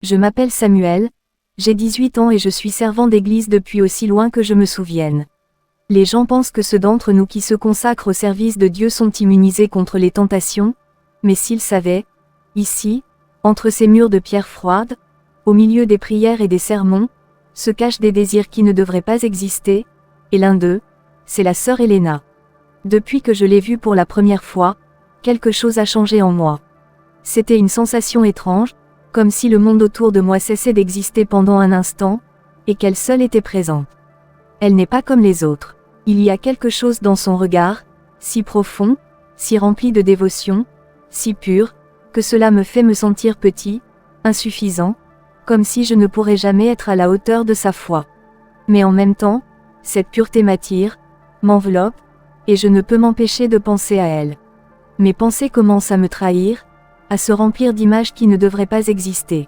Je m'appelle Samuel, j'ai 18 ans et je suis servant d'église depuis aussi loin que je me souvienne. Les gens pensent que ceux d'entre nous qui se consacrent au service de Dieu sont immunisés contre les tentations, mais s'ils savaient, ici, entre ces murs de pierre froide, au milieu des prières et des sermons, se cachent des désirs qui ne devraient pas exister, et l'un d'eux, c'est la sœur Helena. Depuis que je l'ai vue pour la première fois, quelque chose a changé en moi. C'était une sensation étrange, comme si le monde autour de moi cessait d'exister pendant un instant, et qu'elle seule était présente. Elle n'est pas comme les autres. Il y a quelque chose dans son regard, si profond, si rempli de dévotion, si pur, que cela me fait me sentir petit, insuffisant, comme si je ne pourrais jamais être à la hauteur de sa foi. Mais en même temps, cette pureté m'attire, m'enveloppe, et je ne peux m'empêcher de penser à elle. Mes pensées commencent à me trahir, à se remplir d'images qui ne devraient pas exister.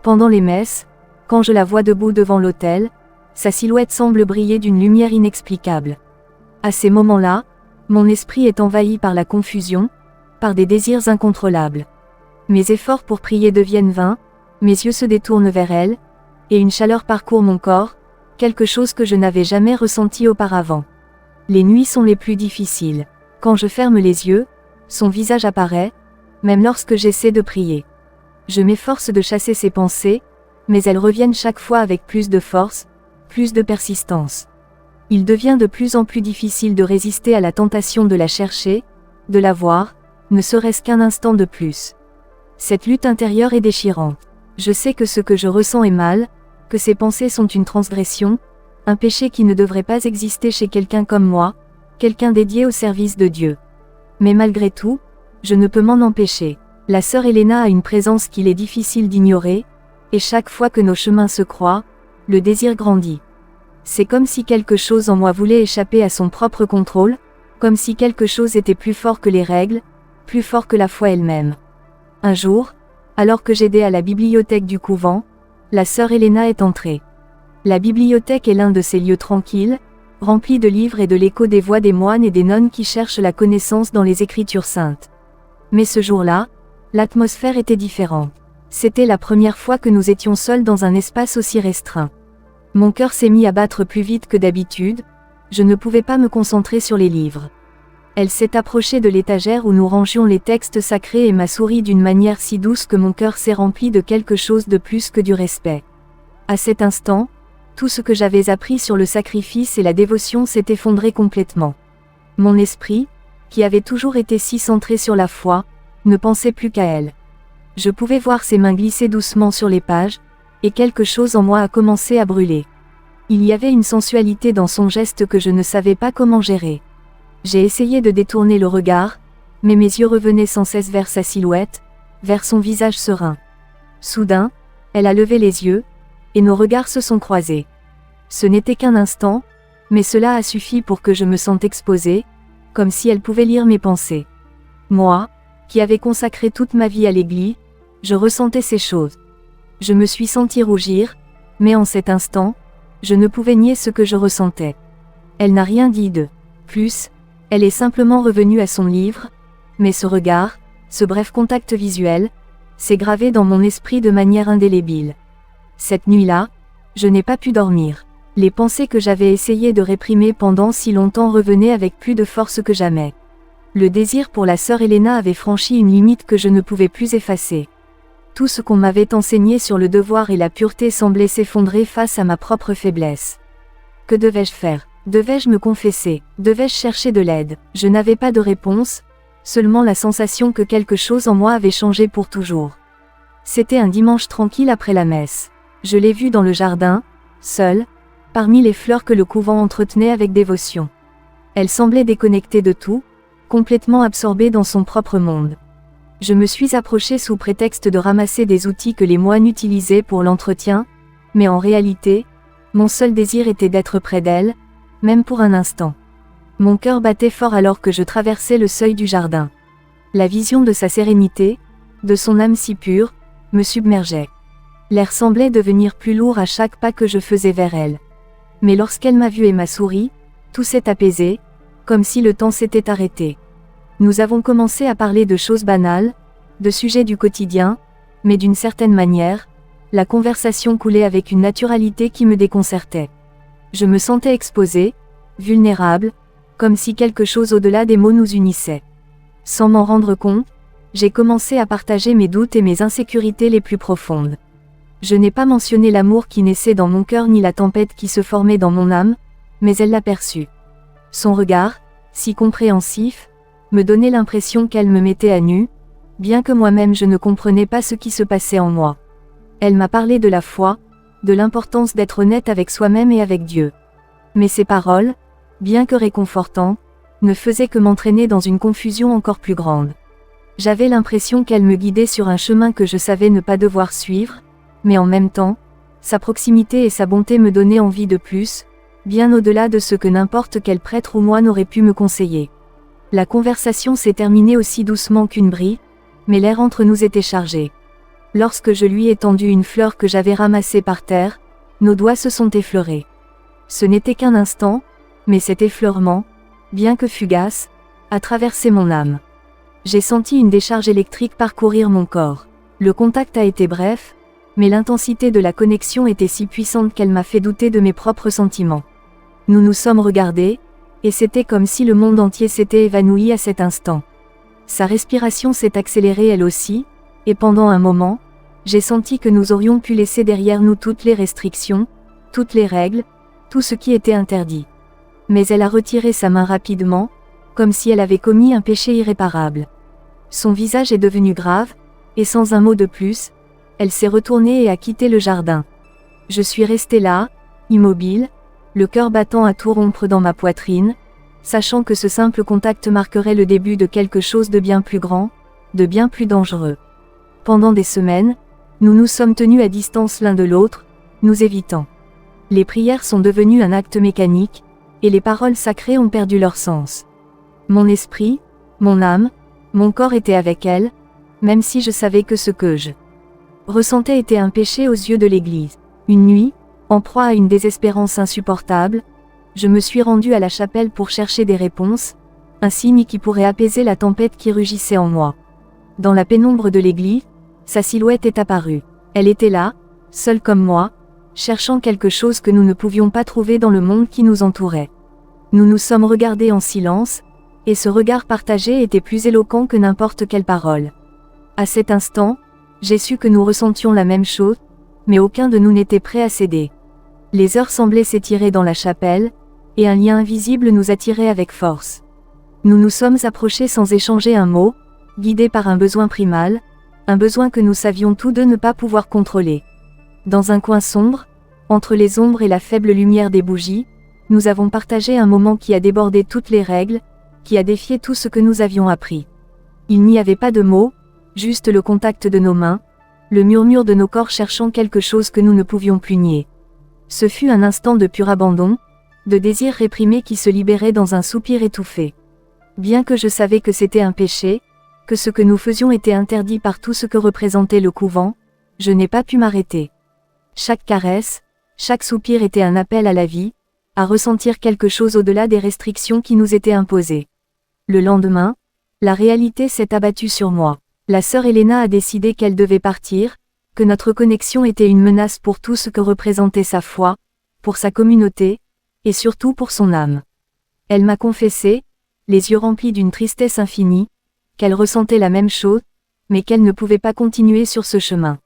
Pendant les messes, quand je la vois debout devant l'autel, sa silhouette semble briller d'une lumière inexplicable. À ces moments-là, mon esprit est envahi par la confusion, par des désirs incontrôlables. Mes efforts pour prier deviennent vains, mes yeux se détournent vers elle, et une chaleur parcourt mon corps, quelque chose que je n'avais jamais ressenti auparavant. Les nuits sont les plus difficiles. Quand je ferme les yeux, son visage apparaît, même lorsque j'essaie de prier. Je m'efforce de chasser ces pensées, mais elles reviennent chaque fois avec plus de force, plus de persistance. Il devient de plus en plus difficile de résister à la tentation de la chercher, de la voir, ne serait-ce qu'un instant de plus. Cette lutte intérieure est déchirante. Je sais que ce que je ressens est mal, que ces pensées sont une transgression, un péché qui ne devrait pas exister chez quelqu'un comme moi, quelqu'un dédié au service de Dieu. Mais malgré tout, je ne peux m'en empêcher. La sœur Helena a une présence qu'il est difficile d'ignorer, et chaque fois que nos chemins se croisent, le désir grandit. C'est comme si quelque chose en moi voulait échapper à son propre contrôle, comme si quelque chose était plus fort que les règles, plus fort que la foi elle-même. Un jour, alors que j'aidais à la bibliothèque du couvent, la sœur Helena est entrée. La bibliothèque est l'un de ces lieux tranquilles, remplis de livres et de l'écho des voix des moines et des nonnes qui cherchent la connaissance dans les Écritures saintes. Mais ce jour-là, l'atmosphère était différente. C'était la première fois que nous étions seuls dans un espace aussi restreint. Mon cœur s'est mis à battre plus vite que d'habitude, je ne pouvais pas me concentrer sur les livres. Elle s'est approchée de l'étagère où nous rangions les textes sacrés et m'a souri d'une manière si douce que mon cœur s'est rempli de quelque chose de plus que du respect. À cet instant, tout ce que j'avais appris sur le sacrifice et la dévotion s'est effondré complètement. Mon esprit, qui avait toujours été si centré sur la foi, ne pensait plus qu'à elle. Je pouvais voir ses mains glisser doucement sur les pages, et quelque chose en moi a commencé à brûler. Il y avait une sensualité dans son geste que je ne savais pas comment gérer. J'ai essayé de détourner le regard, mais mes yeux revenaient sans cesse vers sa silhouette, vers son visage serein. Soudain, elle a levé les yeux, et nos regards se sont croisés. Ce n'était qu'un instant, mais cela a suffi pour que je me sente exposée, comme si elle pouvait lire mes pensées. Moi, qui avais consacré toute ma vie à l'église, je ressentais ces choses. Je me suis senti rougir, mais en cet instant, je ne pouvais nier ce que je ressentais. Elle n'a rien dit de plus, elle est simplement revenue à son livre, mais ce regard, ce bref contact visuel, s'est gravé dans mon esprit de manière indélébile. Cette nuit-là, je n'ai pas pu dormir. Les pensées que j'avais essayé de réprimer pendant si longtemps revenaient avec plus de force que jamais. Le désir pour la sœur Helena avait franchi une limite que je ne pouvais plus effacer. Tout ce qu'on m'avait enseigné sur le devoir et la pureté semblait s'effondrer face à ma propre faiblesse. Que devais-je faire? Devais-je me confesser? Devais-je chercher de l'aide? Je n'avais pas de réponse, seulement la sensation que quelque chose en moi avait changé pour toujours. C'était un dimanche tranquille après la messe. Je l'ai vue dans le jardin, seule, parmi les fleurs que le couvent entretenait avec dévotion. Elle semblait déconnectée de tout, complètement absorbée dans son propre monde. Je me suis approchée sous prétexte de ramasser des outils que les moines utilisaient pour l'entretien, mais en réalité, mon seul désir était d'être près d'elle, même pour un instant. Mon cœur battait fort alors que je traversais le seuil du jardin. La vision de sa sérénité, de son âme si pure, me submergeait. L'air semblait devenir plus lourd à chaque pas que je faisais vers elle. Mais lorsqu'elle m'a vu et m'a souri, tout s'est apaisé, comme si le temps s'était arrêté. Nous avons commencé à parler de choses banales, de sujets du quotidien, mais d'une certaine manière, la conversation coulait avec une naturalité qui me déconcertait. Je me sentais exposée, vulnérable, comme si quelque chose au-delà des mots nous unissait. Sans m'en rendre compte, j'ai commencé à partager mes doutes et mes insécurités les plus profondes. Je n'ai pas mentionné l'amour qui naissait dans mon cœur ni la tempête qui se formait dans mon âme, mais elle l'aperçut. Son regard, si compréhensif, me donnait l'impression qu'elle me mettait à nu, bien que moi-même je ne comprenais pas ce qui se passait en moi. Elle m'a parlé de la foi, de l'importance d'être honnête avec soi-même et avec Dieu. Mais ces paroles, bien que réconfortantes, ne faisaient que m'entraîner dans une confusion encore plus grande. J'avais l'impression qu'elle me guidait sur un chemin que je savais ne pas devoir suivre, mais en même temps, sa proximité et sa bonté me donnaient envie de plus, bien au-delà de ce que n'importe quel prêtre ou moine n'aurait pu me conseiller. La conversation s'est terminée aussi doucement qu'une brie, mais l'air entre nous était chargé. Lorsque je lui ai tendu une fleur que j'avais ramassée par terre, nos doigts se sont effleurés. Ce n'était qu'un instant, mais cet effleurement, bien que fugace, a traversé mon âme. J'ai senti une décharge électrique parcourir mon corps. Le contact a été bref, mais l'intensité de la connexion était si puissante qu'elle m'a fait douter de mes propres sentiments. Nous nous sommes regardés, et c'était comme si le monde entier s'était évanoui à cet instant. Sa respiration s'est accélérée elle aussi, et pendant un moment, j'ai senti que nous aurions pu laisser derrière nous toutes les restrictions, toutes les règles, tout ce qui était interdit. Mais elle a retiré sa main rapidement, comme si elle avait commis un péché irréparable. Son visage est devenu grave, et sans un mot de plus, elle s'est retournée et a quitté le jardin. Je suis restée là, immobile, le cœur battant à tout rompre dans ma poitrine, sachant que ce simple contact marquerait le début de quelque chose de bien plus grand, de bien plus dangereux. Pendant des semaines, nous nous sommes tenus à distance l'un de l'autre, nous évitant. Les prières sont devenues un acte mécanique, et les paroles sacrées ont perdu leur sens. Mon esprit, mon âme, mon corps étaient avec elle, même si je savais que ce que je ressentais était un péché aux yeux de l'Église. Une nuit, en proie à une désespérance insupportable, je me suis rendue à la chapelle pour chercher des réponses, un signe qui pourrait apaiser la tempête qui rugissait en moi. Dans la pénombre de l'église, sa silhouette est apparue. Elle était là, seule comme moi, cherchant quelque chose que nous ne pouvions pas trouver dans le monde qui nous entourait. Nous nous sommes regardés en silence, et ce regard partagé était plus éloquent que n'importe quelle parole. À cet instant, j'ai su que nous ressentions la même chose, mais aucun de nous n'était prêt à céder. Les heures semblaient s'étirer dans la chapelle, et un lien invisible nous attirait avec force. Nous nous sommes approchés sans échanger un mot, guidés par un besoin primal, un besoin que nous savions tous deux ne pas pouvoir contrôler. Dans un coin sombre, entre les ombres et la faible lumière des bougies, nous avons partagé un moment qui a débordé toutes les règles, qui a défié tout ce que nous avions appris. Il n'y avait pas de mots, juste le contact de nos mains, le murmure de nos corps cherchant quelque chose que nous ne pouvions plus nier. Ce fut un instant de pur abandon, de désir réprimé qui se libérait dans un soupir étouffé. Bien que je savais que c'était un péché, que ce que nous faisions était interdit par tout ce que représentait le couvent, je n'ai pas pu m'arrêter. Chaque caresse, chaque soupir était un appel à la vie, à ressentir quelque chose au-delà des restrictions qui nous étaient imposées. Le lendemain, la réalité s'est abattue sur moi. La sœur Elena a décidé qu'elle devait partir, que notre connexion était une menace pour tout ce que représentait sa foi, pour sa communauté, et surtout pour son âme. Elle m'a confessé, les yeux remplis d'une tristesse infinie, qu'elle ressentait la même chose, mais qu'elle ne pouvait pas continuer sur ce chemin.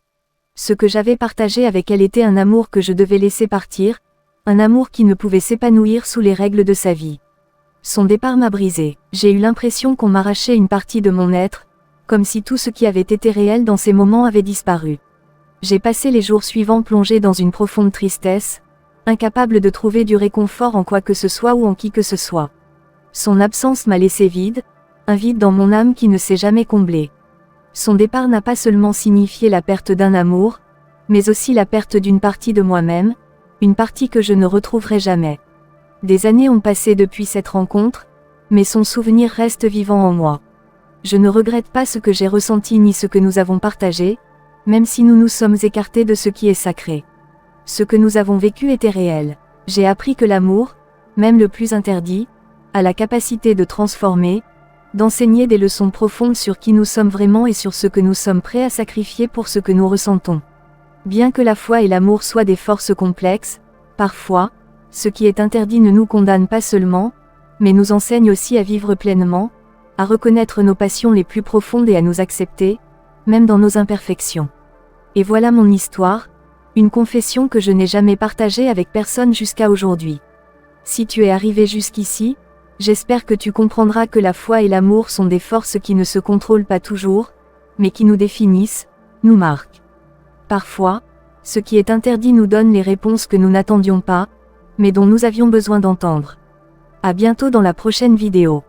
Ce que j'avais partagé avec elle était un amour que je devais laisser partir, un amour qui ne pouvait s'épanouir sous les règles de sa vie. Son départ m'a brisé. J'ai eu l'impression qu'on m'arrachait une partie de mon être, comme si tout ce qui avait été réel dans ces moments avait disparu. J'ai passé les jours suivants plongé dans une profonde tristesse, incapable de trouver du réconfort en quoi que ce soit ou en qui que ce soit. Son absence m'a laissé vide, un vide dans mon âme qui ne s'est jamais comblé. Son départ n'a pas seulement signifié la perte d'un amour, mais aussi la perte d'une partie de moi-même, une partie que je ne retrouverai jamais. Des années ont passé depuis cette rencontre, mais son souvenir reste vivant en moi. Je ne regrette pas ce que j'ai ressenti ni ce que nous avons partagé, même si nous nous sommes écartés de ce qui est sacré. Ce que nous avons vécu était réel. J'ai appris que l'amour, même le plus interdit, a la capacité de transformer, d'enseigner des leçons profondes sur qui nous sommes vraiment et sur ce que nous sommes prêts à sacrifier pour ce que nous ressentons. Bien que la foi et l'amour soient des forces complexes, parfois, ce qui est interdit ne nous condamne pas seulement, mais nous enseigne aussi à vivre pleinement, à reconnaître nos passions les plus profondes et à nous accepter, même dans nos imperfections. Et voilà mon histoire, une confession que je n'ai jamais partagée avec personne jusqu'à aujourd'hui. Si tu es arrivé jusqu'ici, j'espère que tu comprendras que la foi et l'amour sont des forces qui ne se contrôlent pas toujours, mais qui nous définissent, nous marquent. Parfois, ce qui est interdit nous donne les réponses que nous n'attendions pas, mais dont nous avions besoin d'entendre. À bientôt dans la prochaine vidéo.